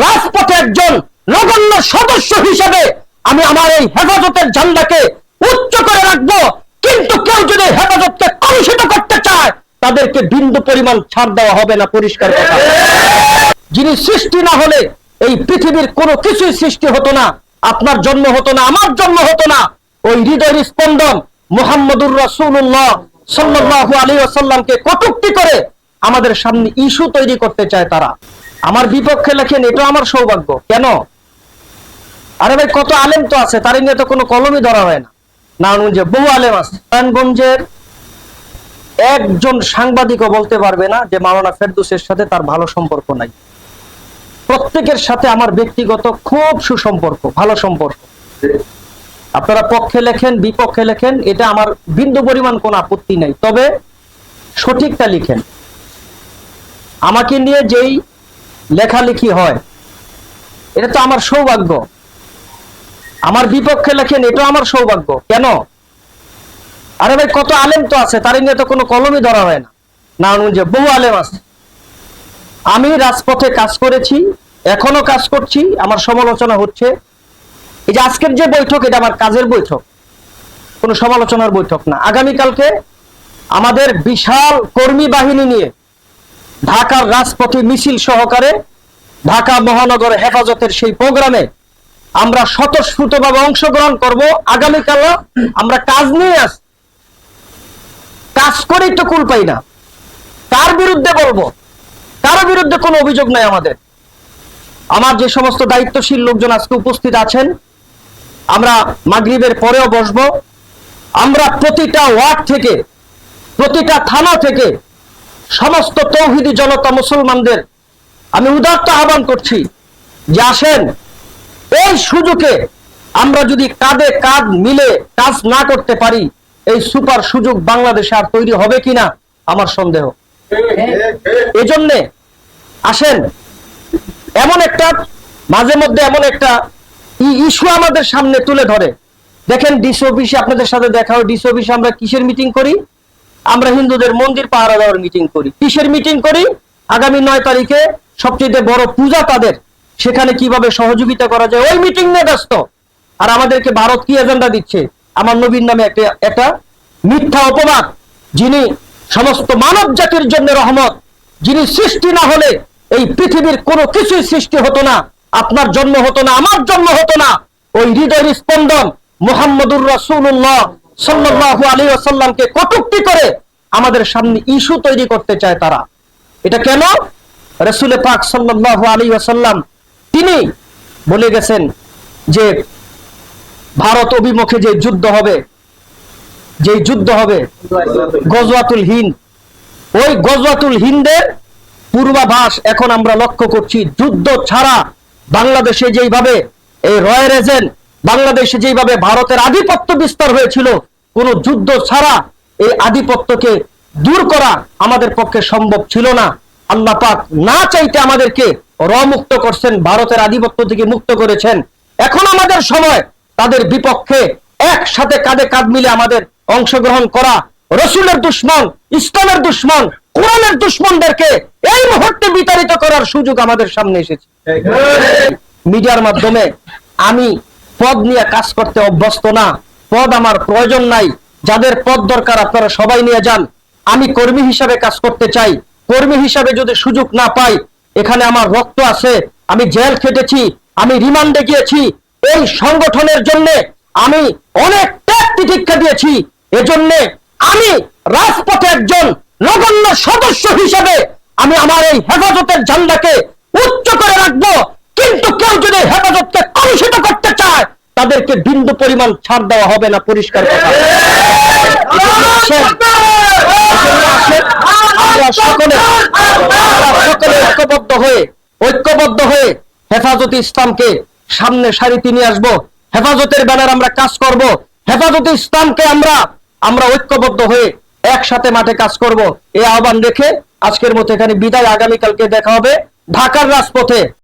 রাজপথে একজন নগণ্য সদস্য হিসেবে আমি আমার এই হেফাজতের ঝান্ডাকে উচ্চ করে রাখবো। কিন্তু কেউ যদি হেফাজতকে কলুষিত করতে চায় তাদেরকে বিন্দু পরিমাণ ছাড় দেওয়া হবে না, পরিষ্কার কথা। যিনি সৃষ্টি না হলে এই পৃথিবীর কোনো কিছুই সৃষ্টি হতো না, আপনার জন্ম হতো না, আমার জন্ম হতো না। ওই হৃদয়ের স্পন্দন মুহাম্মদুর রাসূলুল্লাহ সাল্লাল্লাহু আলাইহি ওয়াসাল্লামকে কটূক্তি করে আমাদের সামনে ইস্যু তৈরি করতে চায় তারা। আমার বিপক্ষে লেখেন, এটা আমার সৌভাগ্য। কেন? আরে ভাই, কত আলেম তো আছে, তার নিয়ে তো কোনো কলমই ধরা হয় না। নারায়ণগঞ্জে বহু আলেম আছে। নারায়ণগঞ্জের একজন সাংবাদিকও বলতে পারবে না যে মাওলানা ফেরদৌসের সাথে তার ভালো সম্পর্ক নাই। প্রত্যেকের সাথে আমার ব্যক্তিগত খুব সুসম্পর্ক, ভালো সম্পর্ক। আপনারা পক্ষে লেখেন, বিপক্ষে লেখেন, এটা আমার বিন্দু পরিমাণ কোনো আপত্তি নাই, তবে সঠিকটা লিখেন। আমাকে নিয়ে যেই লেখালেখি হয় এটা তো আমার সৌভাগ্য। আমার বিপক্ষে লেখেন, এটাও আমার সৌভাগ্য। কেন? আরে ভাই, কত আলেম তো আছে, তার নিয়ে তো কোনো কলমই ধরা হয় না। নারায়ণগঞ্জে বহু আলেম আছে। আমি রাজপথে কাজ করেছি, এখনো কাজ করছি, আমার সমালোচনা হচ্ছে। এই যে আজকের যে বৈঠক, এটা আমার কাজের বৈঠক, কোনো সমালোচনার বৈঠক না। আগামীকালকে আমাদের বিশাল কর্মী বাহিনী নিয়ে ঢাকার রাজপথে মিছিল সহকারে ঢাকা মহানগর হেফাজতের সেই প্রোগ্রামে আমরা স্বতঃস্ফূর্তভাবে অংশগ্রহণ করব। আগামীকাল আমরা কাজ নিয়ে আসি, কাজ করেই তো কুল পাই না। কার বিরুদ্ধে বলবো? কারো বিরুদ্ধে কোনো অভিযোগ নাই আমাদের। আমার যে সমস্ত দায়িত্বশীল লোকজন আজকে উপস্থিত আছেন, আমরা মাগরিবের পরেও বসবো। আমরা প্রতিটা ওয়ার্ড থেকে, প্রতিটা থানা থেকে সমস্ত তৌহিদি জনতা মুসলমানদের আমি উদাত্ত আহ্বান করছি যে আসেন, এই সুযোগে আমরা যদি কাঁধে কাঁধ মিলে কাজ না করতে পারি, এই সুপার সুযোগ বাংলাদেশে আর তৈরি হবে কিনা আমার সন্দেহ। এজন্যে আসেন, এমন একটা মাঝে মধ্যে এমন একটা ইস্যু আমাদের সামনে তুলে ধরে। দেখেন, ডিসি অফিসে আপনাদের সাথে দেখা হয়, ডিসি অফিসে আমরা কিসের মিটিং করি? আমরা হিন্দুদের মন্দির পাহারা দেওয়ার মিটিং করি। কিসের মিটিং করি? আগামী 9 তারিখে সবচেয়ে বড় পূজা তাদের, সেখানে কিভাবে সহযোগিতা করা যায় ওই মিটিং নিয়ে ব্যস্ত। আর আমাদেরকে ভারত কি এজেন্ডা দিচ্ছে? আমার নবীর নামে একটা মিথ্যা অপবাদ। যিনি সমস্ত মানব জাতির জন্য রহমত, যিনি সৃষ্টি না হলে এই পৃথিবীর কোনো কিছুই সৃষ্টি হতো না, আপনার জন্ম হতো না, আমার জন্ম হতো না। ওই হৃদয়ের স্পন্দন মুহাম্মদুর রাসূলুল্লাহ সাল্লাল্লাহু আলাইহি ওয়াসাল্লামকে কটূক্তি করে আমাদের সামনে ইস্যু তৈরি করতে চায় তারা। এটা কেন? রাসূল পাক সাল্লাল্লাহু আলাইহি ওয়াসাল্লাম তিনি বলে গেছেন যে ভারত অভিমুখে যে যুদ্ধ হবে, গজওয়াতুল হিন্দ, ওই গজওয়াতুল হিন্দের পূর্বাভাস এখন আমরা লক্ষ্য করছি। যুদ্ধ ছাড়া বাংলাদেশে যেইভাবে এই রয়্যাল এজেন্ট, বাংলাদেশে যেইভাবে ভারতের আধিপত্য বিস্তার হয়েছিল, কোন যুদ্ধ ছাড়া এই আধিপত্যকে দূর করা আমাদের পক্ষে সম্ভব ছিল না। আল্লাহ পাক না চাইতে আমাদেরকে মুক্ত করছেন, ভারতের আধিপত্য থেকে মুক্ত করেছেন। এখন আমাদের সময় তাদের বিপক্ষে একসাথে কাঁধে কাঁধ মিলে আমাদের অংশগ্রহণ করা। রসুলের দুশ্মন, ইসলামের দুশ্মন, কোরআনের দুশ্মনদেরকে এই মুহূর্তে বিতাড়িত করার সুযোগ আমাদের সামনে এসেছে। মিডিয়ার মাধ্যমে আমি পদ নিয়ে কাজ করতে অভ্যস্ত না, পদ আমার প্রয়োজন নাই। যাদের পদ দরকার আপনারা সবাই নিয়ে যান। আমি কর্মী হিসাবে কাজ করতে চাই। কর্মী হিসাবে যদি সুযোগ না পাই, এখানে আমার রক্ত আছে, আমি জেল খেটেছি, আমি রিমান্ডে গিয়েছি, এই সংগঠনের জন্য আমি অনেক ত্যাগ তিতিক্ষা দিয়েছি। এজন্য আমি রাজপথে একজন নগণ্য সদস্য হিসেবে আমি আমার এই হেফাজতের ঝান্ডাকে উচ্চ করে রাখবো। কিন্তু কেউ যদি হেফাজতকে কলুষিত করতে চায় তাদেরকে বিন্দু পরিমাণ ছাড় দেওয়া হবে না, পরিষ্কার কথা। আমরা সকলে ঐক্যবদ্ধ হয়ে হেফাজতে ইসলামকে সামনে সারিতে নিয়ে আসবো। হেফাজতের ব্যানার আমরা কাজ করব। হেফাজতে ইসলামকে আমরা ঐক্যবদ্ধ হয়ে একসাথে মাঠে কাজ করব। এই আহ্বান রেখে আজকের মতো এখানে বিদায়। আগামীকালকে দেখা হবে ঢাকার রাজপথে।